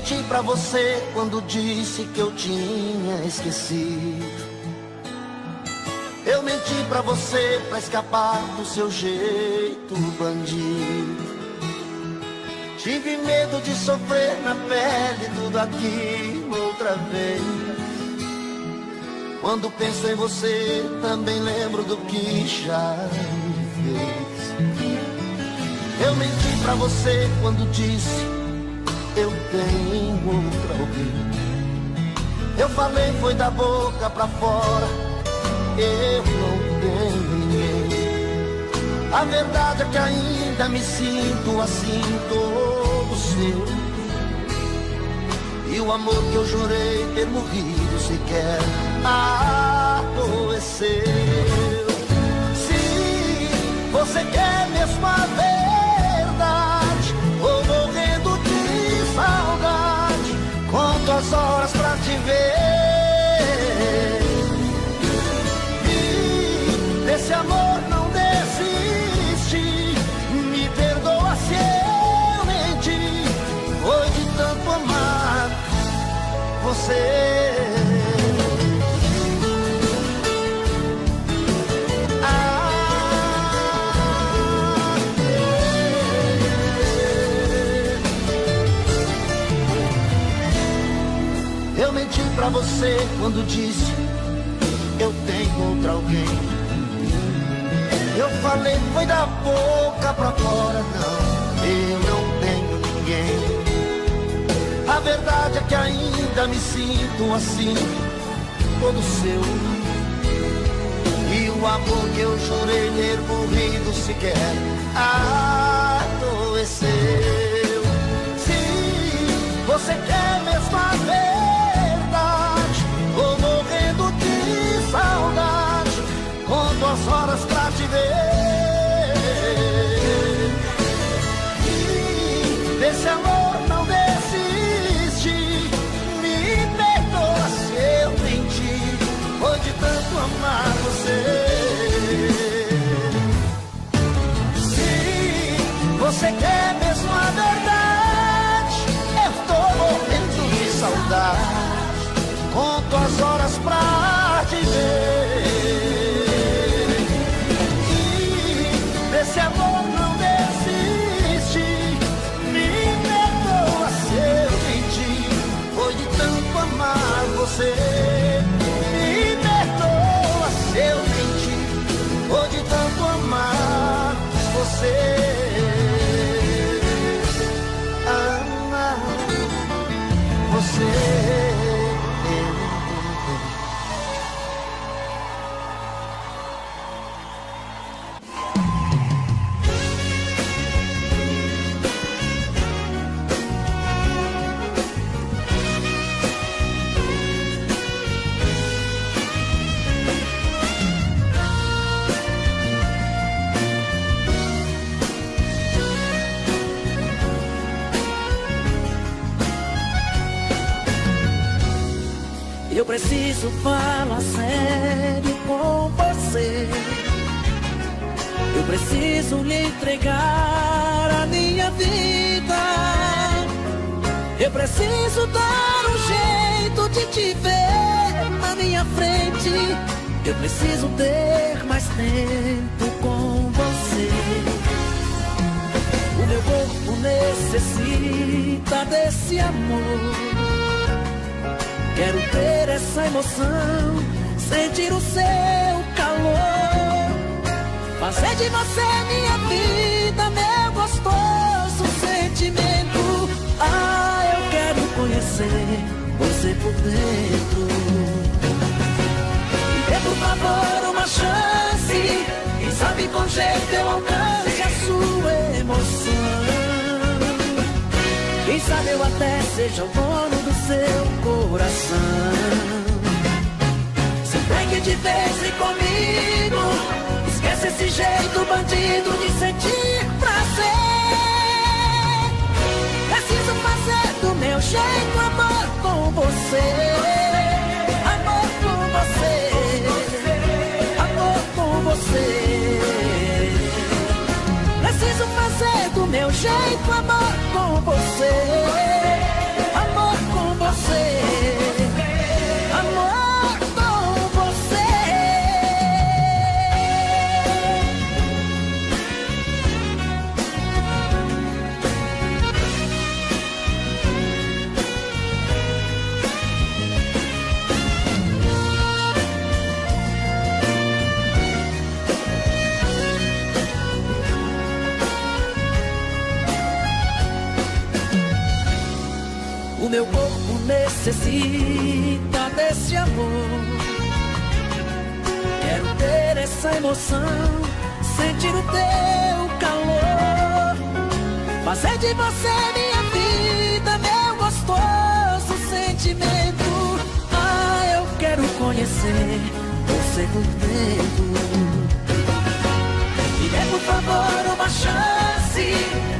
menti pra você quando disse que eu tinha esquecido. Eu menti pra você pra escapar do seu jeito bandido. Tive medo de sofrer na pele tudo aquilo outra vez. Quando penso em você, também lembro do que já me fez. Eu menti pra você quando disse eu tenho outro alguém. Eu falei foi da boca pra fora, eu não tenho ninguém. A verdade é que ainda me sinto assim, todo seu. E o amor que eu jurei ter morrido sequer adoeceu. Se você quer mesmo a verdade, vou morrendo de saudade, conto as horas pra te ver. E desse amor não desiste, me perdoa se eu menti. Foi de tanto amar você. Eu menti pra você quando disse eu tenho outro alguém. Eu falei foi da boca pra fora, não, eu não tenho ninguém. A verdade é que ainda me sinto assim, todo seu. E o amor que eu jurei ter morrido sequer adoeceu. Se você quer mesmo a verdade, vou morrendo de saudade, conto as horas pra te ver. E desse amor não desiste, me perdoa se eu menti, foi de tanto amar você. Se você quer mesmo a verdade, eu tô morrendo de saudade, conto as horas pra te ver. E desse amor não desiste, me perdoa se eu menti, foi de tanto amar você. Me perdoa se eu menti, foi de tanto amar você. Amar você. Eu preciso falar sério com você. Eu preciso lhe entregar a minha vida. Eu preciso dar um jeito de te ver na minha frente. Eu preciso ter mais tempo com você. O meu corpo necessita desse amor. Quero ter essa emoção, sentir o seu calor, fazer de você minha vida, meu gostoso sentimento. Ah, eu quero conhecer você por dentro. Me dê por favor uma chance, quem sabe com jeito eu alcance a sua emoção. Quem sabe eu até seja o dono do seu coração. Se pegue de vez e comigo, esquece esse jeito bandido de sentir prazer. Preciso fazer do meu jeito amor com você. Amor com você. Amor com você. Preciso fazer do meu jeito amor com você. Amor vida desse amor. Quero ter essa emoção, sentir o teu calor, fazer de você minha vida, meu gostoso sentimento. Ah, eu quero conhecer você por dentro. Me dê por favor uma chance,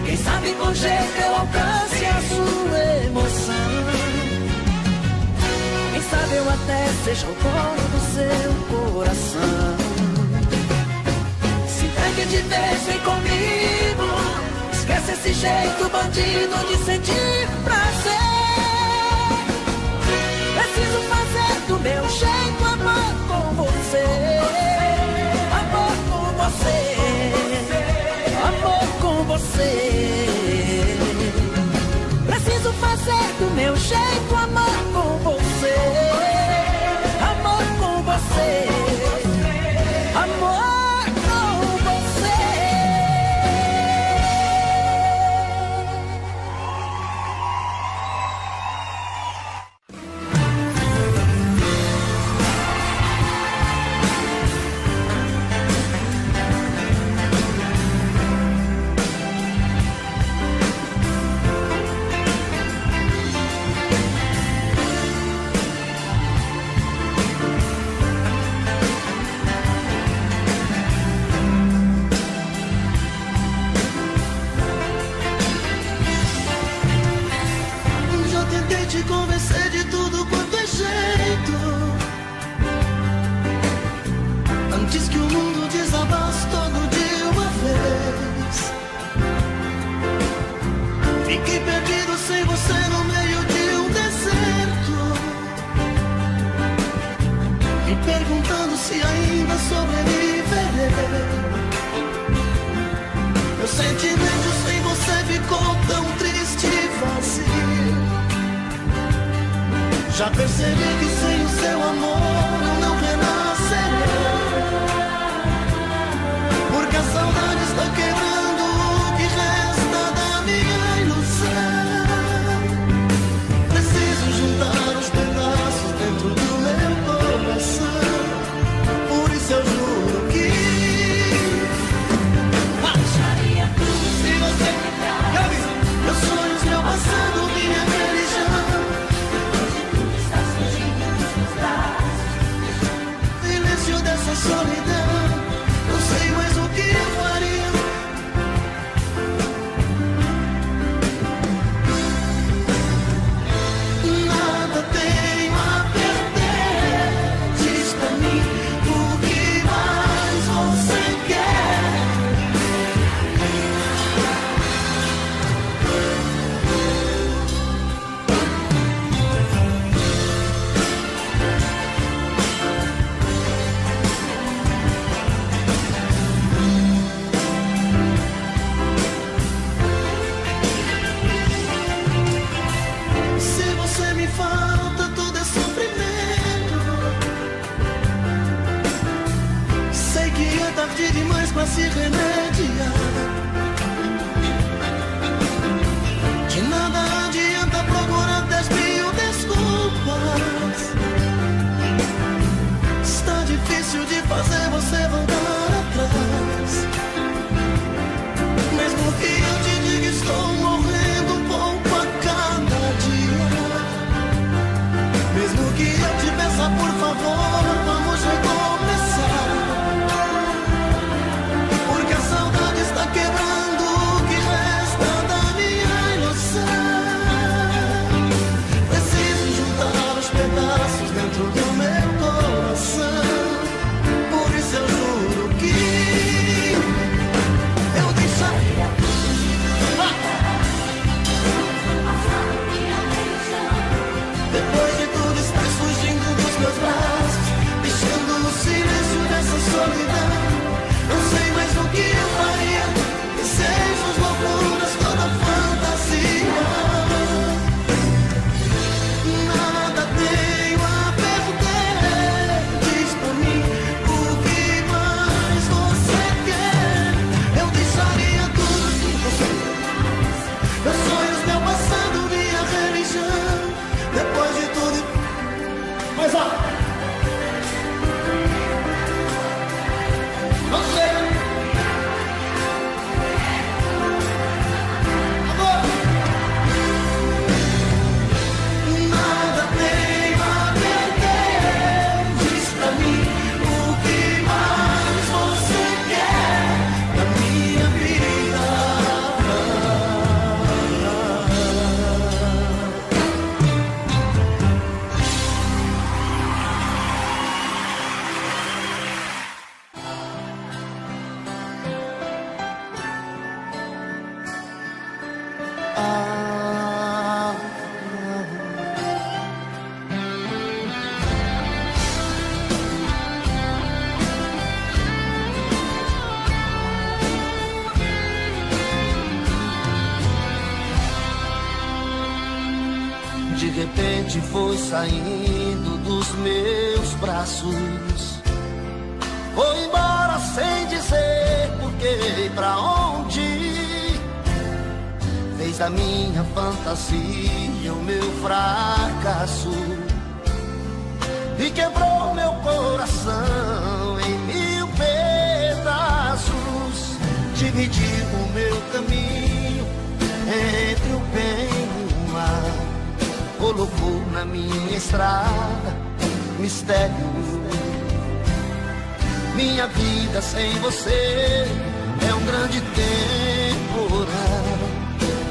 quem sabe com jeito eu alcance a sua emoção. Quem sabe eu até seja o dono do seu coração. Se entregue de vez, vem comigo, esquece esse jeito bandido de sentir prazer. Preciso fazer do meu jeito amor com você, amor com você, amor com você. Preciso fazer do meu jeito amor com você, amor com você, amor com você. Convencer de tudo quanto é jeito, antes que o mundo desabasse todo de uma vez. Fiquei perdido sem você no meio de um deserto, me perguntando se ainda sobreviverei. Meu sentimento sem você ficou tão triste e vazio. Já percebi que sem o seu amor eu não renascerei, porque a saudade está quebrando o que resta da minha ilusão. Preciso juntar os pedaços dentro do meu coração, por isso eu juro que deixaria tudo se você ficar. Meus sonhos, meu passado, minha religião. Dessa solidão, não sei mais o que eu faria. Nada tenho a perder. Diz pra mim o que mais você quer. Falta, tudo é sofrimento. Sei que é tarde demais pra se remediar, que nada adianta procurar 10.000 desculpas. Está difícil de fazer você voltar atrás. Mesmo que eu te diga estou morrendo um pouco a cada dia, mesmo que eu te peça por favor, vamos recomeçar, porque a saudade está quebrando o que resta da minha ilusão. Preciso juntar os pedaços dentro do meu coração, por isso eu juro que eu deixaria depois de tudo estar fugindo dos meus braços. repente foi saindo dos meus braços. Foi embora sem dizer porquê, pra onde. Fez da minha fantasia o meu fracasso e quebrou meu coração em mil pedaços. Dividiu o meu caminho entre o bem e o mal. Colocou na minha estrada mistério. Minha vida sem você é um grande temporal.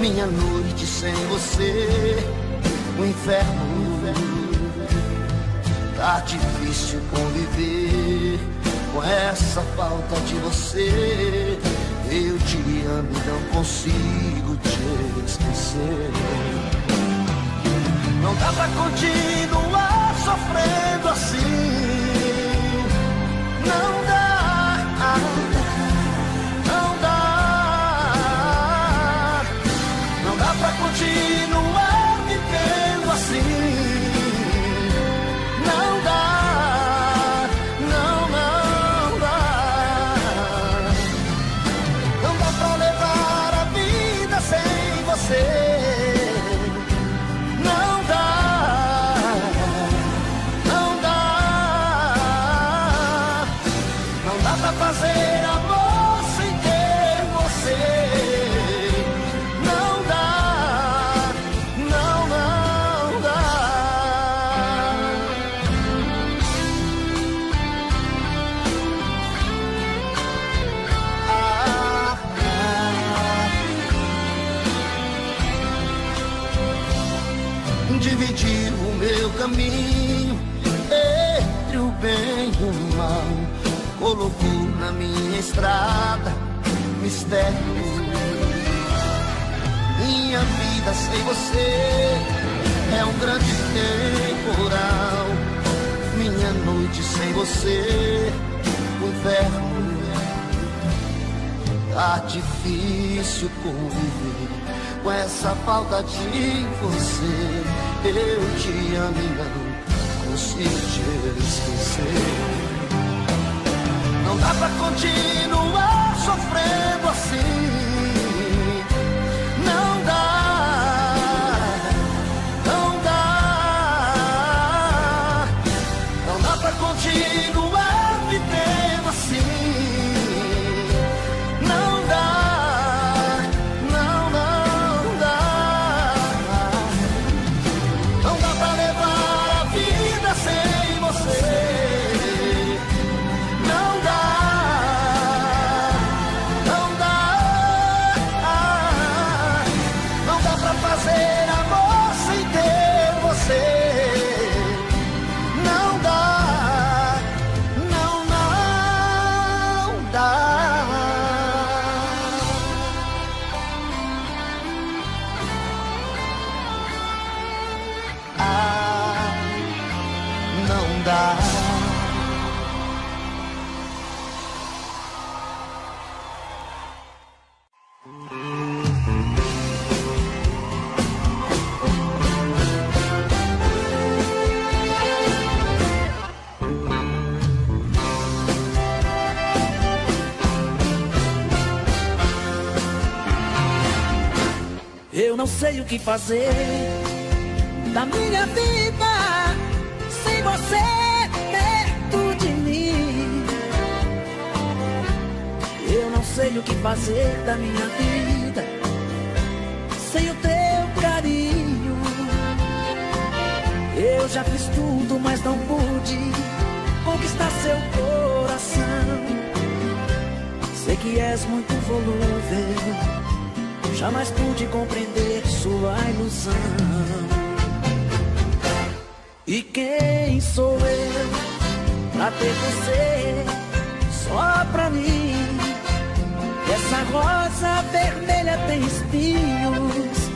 Minha noite sem você, o inferno. Tá difícil conviver com essa falta de você. Eu te amo e não consigo te esquecer. Não dá pra continuar sofrendo assim. Não dá, não dá. Não dá pra continuar vivendo assim. Não dá, não dá. Não dá pra levar a vida sem você. Fazer amor sem ter você. Não dá, não dá. Dividir o meu caminho entre o bem e o mal. Colocou na minha estrada mistério. Minha vida sem você é um grande temporal. Minha noite sem você, o inverno. Tá difícil conviver com essa falta de você. Eu te amo e não consigo te esquecer. Não dá pra continuar sofrendo assim. Não dá, não dá. Não dá pra continuar vivendo assim. Não dá, não dá. Não dá pra levar a vida sem você. Eu não sei o que fazer da minha vida sem você perto de mim. Eu não sei o que fazer da minha vida sem o teu carinho. Eu já fiz tudo, mas não pude conquistar seu coração. Sei que és muito volúvel, jamais pude compreender sua ilusão. E quem sou eu pra ter você só pra mim? Essa rosa vermelha tem espinhos.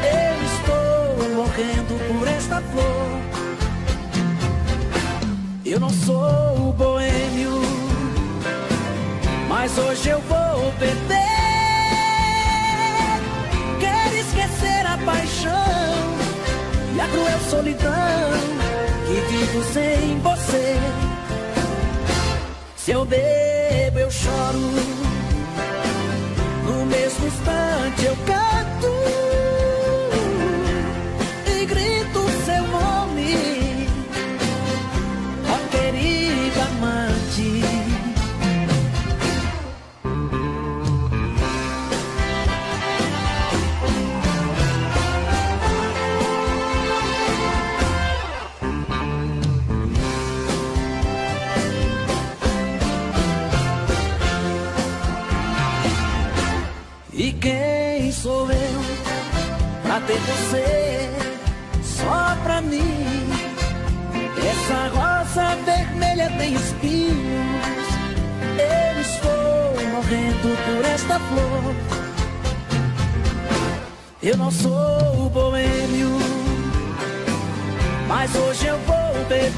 Eu estou morrendo por esta flor. Eu não sou o boêmio, mas hoje eu vou perder. Quero esquecer a paixão e a cruel solidão que vivo sem você. Se eu bebo, eu choro, no mesmo instante eu canto e grito seu nome, ó querida amante. E quem sou eu pra ter você só pra mim? Essa rosa vermelha tem espinhos, eu estou morrendo por esta flor. Eu não sou boêmio, mas hoje eu vou beber.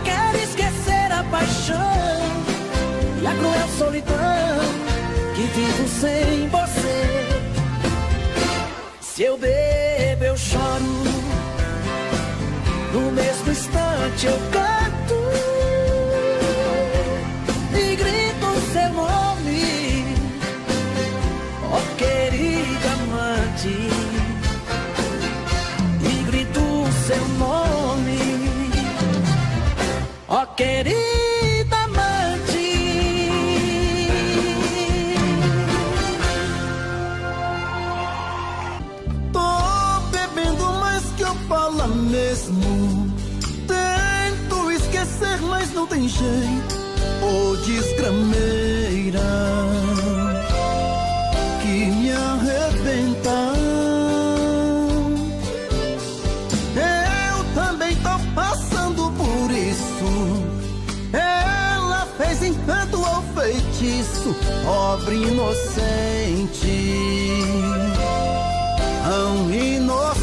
Quero esquecer a paixão e a cruel solidão que vivo sem você. Se eu bebo, eu choro, no mesmo instante eu canto e grito seu nome, ó querida amante. E grito seu nome, ó querida amante. Fala mesmo, tento esquecer, mas não tem jeito. Ô desgrameira que me arrebenta. Eu também tô passando por isso. Ela fez encanto ou feitiço, pobre inocente, tão inocente.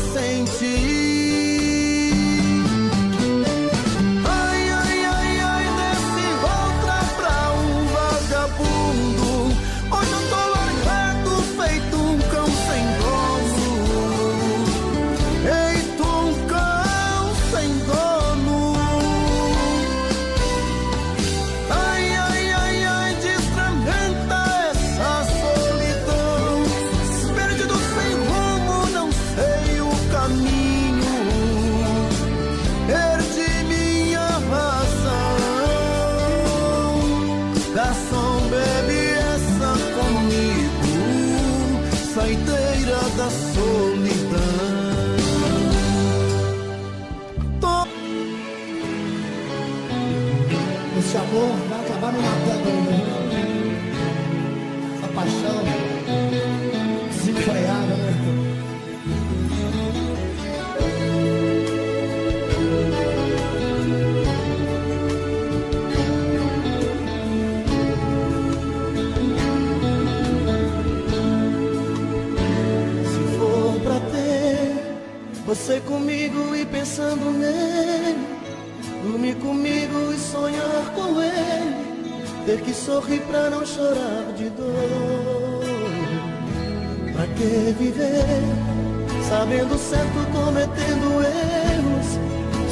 Saiteira da solidão. Esse amor vai acabar me matando ainda. Essa paixão desenfreada, né? Você comigo e pensando nele, dormir comigo e sonhar com ele, ter que sorrir pra não chorar de dor. Pra que viver, sabendo certo, cometendo erros?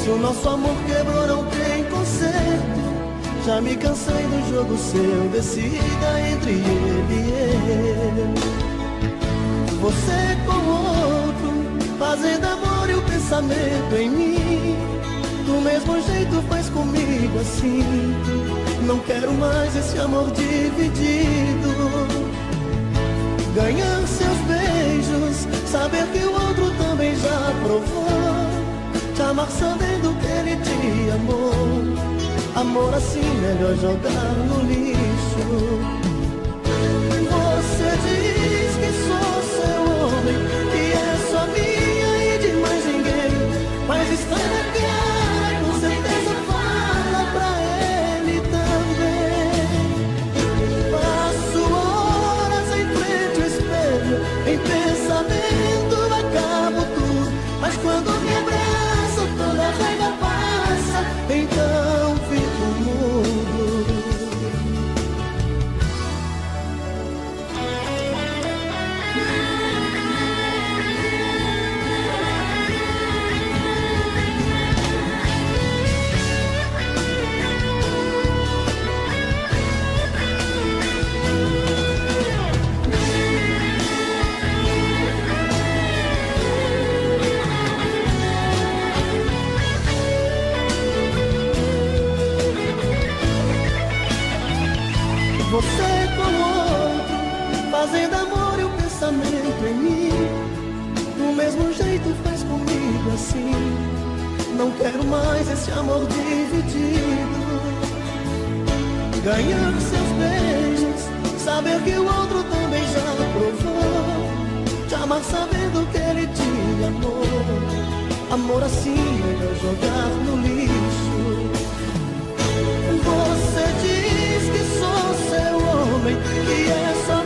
Se o nosso amor quebrou, não tem conserto. Já me cansei do jogo seu, decida entre ele e eu. Você com outro, fazendo amor e o pensamento em mim. Do mesmo jeito faz comigo assim. Não quero mais esse amor dividido. Ganhar seus beijos, saber que o outro também já provou. Te amar sabendo que ele te amou. Amor assim, melhor jogar no lixo. Você diz que sou seu homem, que é só minha e de mais ninguém. Mas está na cara, com certeza fala pra ele também. Passo horas em frente ao espelho, em pensamento acabo tudo. Mas quando me abraço, toda a raiva passa, então fico mudo. comigo assim. Não quero mais esse amor dividido. Ganhar seus beijos, saber que o outro também já provou. Te amar sabendo que ele te amou. Amor assim é jogar no lixo. Você diz que sou seu homem, que é só